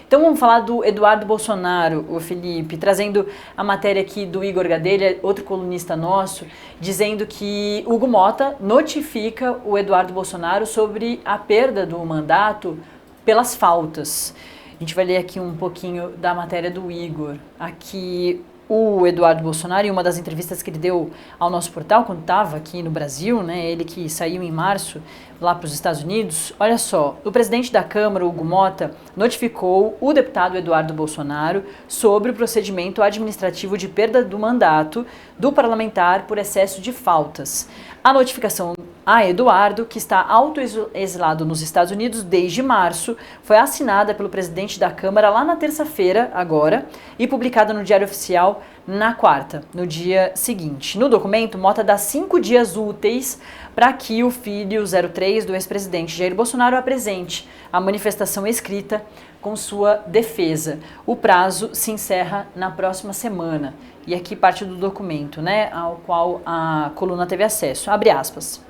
Então vamos falar do Eduardo Bolsonaro, o Felipe, trazendo a matéria aqui do Igor Gadelha, outro colunista nosso, dizendo que Hugo Motta notifica o Eduardo Bolsonaro sobre a perda do mandato pelas faltas. A gente vai ler aqui um pouquinho da matéria do Igor. Aqui o Eduardo Bolsonaro, em uma das entrevistas que ele deu ao nosso portal, quando estava aqui no Brasil, né, ele que saiu em março lá para os Estados Unidos, olha só, o presidente da Câmara, Hugo Motta, notificou o deputado Eduardo Bolsonaro sobre o procedimento administrativo de perda do mandato do parlamentar por excesso de faltas. A notificação a Eduardo, que está autoexilado nos Estados Unidos desde março, foi assinada pelo presidente da Câmara lá na terça-feira, agora, e publicada no Diário Oficial na quarta, no dia seguinte. No documento, Motta dá 5 dias úteis para que o filho 03 do ex-presidente Jair Bolsonaro apresente a manifestação escrita com sua defesa. O prazo se encerra na próxima semana. E aqui parte do documento, né, ao qual a coluna teve acesso. Abre aspas.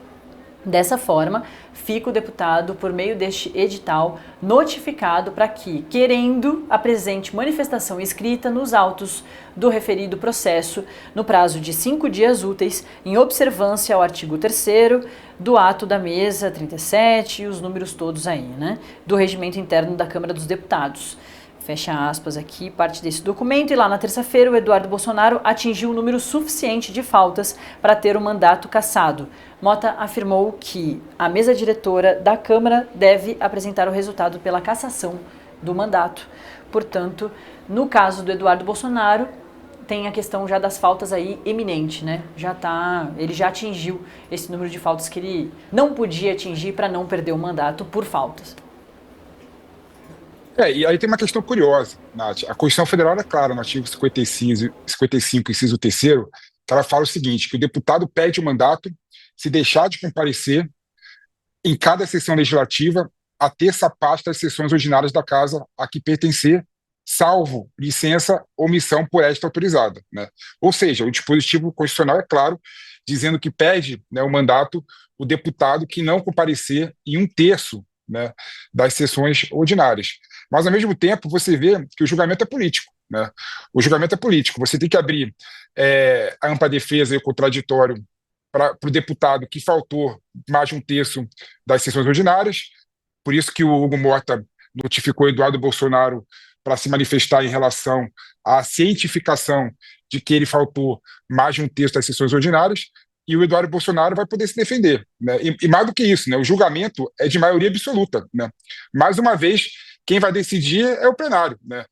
Dessa forma, fica o deputado, por meio deste edital, notificado para que, querendo, apresente manifestação escrita nos autos do referido processo, no prazo de 5 dias úteis, em observância ao artigo 3º do ato da mesa 37 e os números todos aí, né, do regimento interno da Câmara dos Deputados. Fecha aspas aqui, parte desse documento. E lá na terça-feira, o Eduardo Bolsonaro atingiu um número suficiente de faltas para ter o mandato cassado. Motta afirmou que a mesa diretora da Câmara deve apresentar o resultado pela cassação do mandato. Portanto, no caso do Eduardo Bolsonaro, tem a questão já das faltas aí eminente, né? Ele já atingiu esse número de faltas que ele não podia atingir para não perder o mandato por faltas. E aí tem uma questão curiosa, Nath. A Constituição Federal é clara, no artigo 55, inciso 3º, que ela fala o seguinte, que o deputado perde o mandato se deixar de comparecer em cada sessão legislativa a terça parte das sessões ordinárias da Casa a que pertencer, salvo licença ou missão por esta autorizada, né? Ou seja, o dispositivo constitucional é claro, dizendo que perde, né, o mandato o deputado que não comparecer em um terço, né, das sessões ordinárias. Mas, ao mesmo tempo, você vê que o julgamento é político, né? O julgamento é político. Você tem que abrir a ampla defesa e o contraditório para o deputado que faltou mais de um terço das sessões ordinárias. Por isso que o Hugo Motta notificou Eduardo Bolsonaro para se manifestar em relação à cientificação de que ele faltou mais de um terço das sessões ordinárias, e o Eduardo Bolsonaro vai poder se defender, né? E mais do que isso, né? O julgamento é de maioria absoluta, né? Mais uma vez, quem vai decidir é o plenário, né?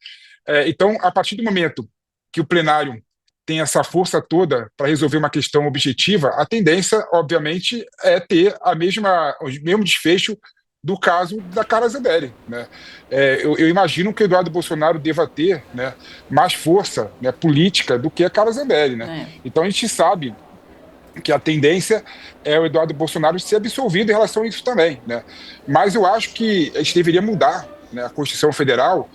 Então, a partir do momento que o plenário tem essa força toda para resolver uma questão objetiva, a tendência, obviamente, é ter o mesmo desfecho do caso da Carla Zambelli, né? Eu imagino que o Eduardo Bolsonaro deva ter, né, mais força, né, política do que a Carla Zambelli, né? Então, a gente sabe que a tendência é o Eduardo Bolsonaro ser absolvido em relação a isso também, né? Mas eu acho que a gente deveria mudar, né, a Constituição Federal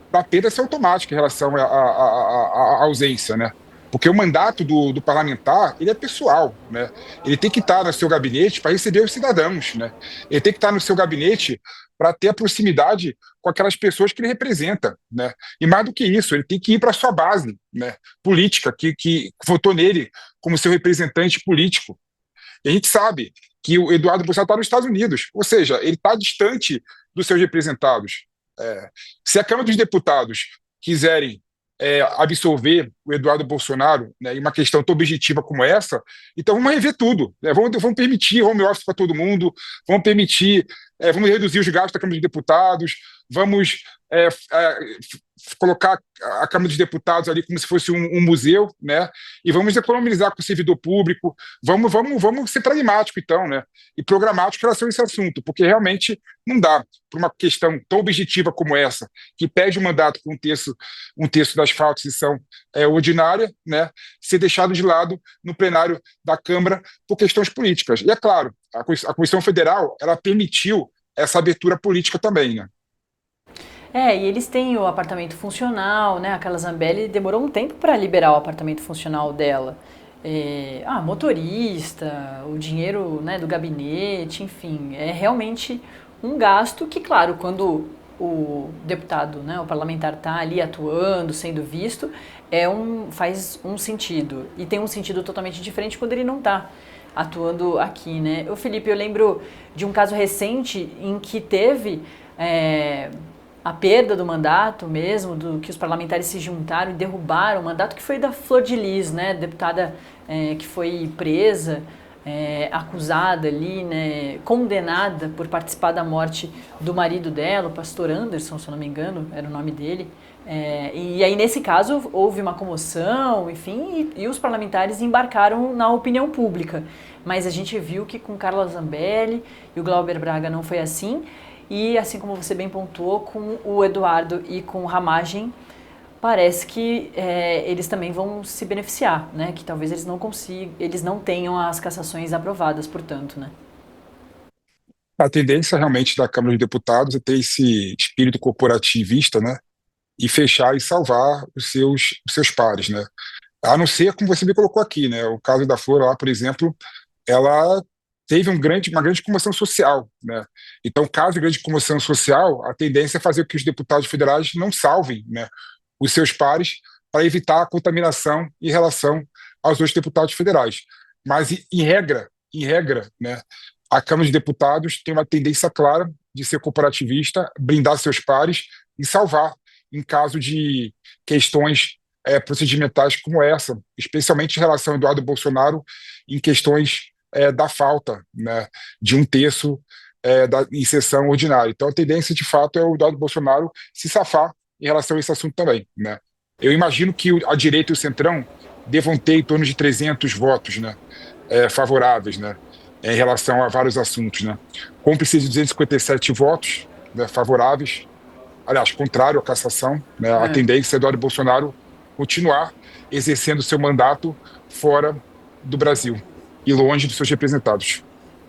para apenas ser automática em relação à ausência, né? Porque o mandato do parlamentar, ele é pessoal, né? Ele tem que estar no seu gabinete para receber os cidadãos, né? Ele tem que estar no seu gabinete para ter a proximidade com aquelas pessoas que ele representa, né? E mais do que isso, ele tem que ir para a sua base, né, política, que votou nele como seu representante político. E a gente sabe que o Eduardo Bolsonaro está nos Estados Unidos, ou seja, ele está distante dos seus representados. Se a Câmara dos Deputados quiserem absolver o Eduardo Bolsonaro, né, em uma questão tão objetiva como essa, então vamos rever tudo, né? Vamos permitir home office para todo mundo, vamos reduzir os gastos da Câmara dos Deputados, vamos colocar a Câmara dos Deputados ali como se fosse um museu, né? E vamos economizar com o servidor público, vamos ser pragmático, então, né? E programático em relação a esse assunto, porque realmente não dá para uma questão tão objetiva como essa, que pede o mandato com um terço das faltas que são ordinária, né, ser deixado de lado no plenário da Câmara por questões políticas. E é claro, a Constituição Federal ela permitiu essa abertura política também, né? E eles têm o apartamento funcional, né? A Carla Zambelli demorou um tempo para liberar o apartamento funcional dela. Motorista, o dinheiro, né, do gabinete, enfim, é realmente um gasto que, claro, quando o deputado, né, o parlamentar está ali atuando, sendo visto, faz um sentido. E tem um sentido totalmente diferente quando ele não está atuando aqui, né? Felipe, eu lembro de um caso recente em que teve a perda do mandato mesmo, que os parlamentares se juntaram e derrubaram o mandato, que foi da Flor de Lis, né, deputada que foi presa, acusada ali, né, condenada por participar da morte do marido dela, o pastor Anderson, se eu não me engano, era o nome dele. E aí, nesse caso, houve uma comoção, enfim, e os parlamentares embarcaram na opinião pública. Mas a gente viu que com Carla Zambelli e o Glauber Braga não foi assim. E assim como você bem pontuou, com o Eduardo e com o Ramagem, parece que eles também vão se beneficiar, né? Que talvez eles não tenham as cassações aprovadas, portanto, né? A tendência realmente da Câmara de Deputados é ter esse espírito corporativista, né? E fechar e salvar os seus pares, né? A não ser, como você me colocou aqui, né? O caso da Flor lá, por exemplo, ela teve uma grande comoção social, né? Então, caso de grande comoção social, a tendência é fazer com que os deputados federais não salvem, né, os seus pares para evitar a contaminação em relação aos outros deputados federais. Mas, em regra, né, a Câmara de Deputados tem uma tendência clara de ser corporativista, blindar seus pares e salvar em caso de questões procedimentais como essa, especialmente em relação ao Eduardo Bolsonaro, em questões da falta, né, de um terço em sessão ordinária. Então, a tendência, de fato, é o Eduardo Bolsonaro se safar em relação a esse assunto também, né? Eu imagino que a direita e o Centrão devam ter em torno de 300 votos, né, favoráveis, né, em relação a vários assuntos, né? Como precisa de 257 votos, né, favoráveis, aliás, contrário à cassação, né, a tendência é Eduardo Bolsonaro continuar exercendo seu mandato fora do Brasil e longe dos seus representados.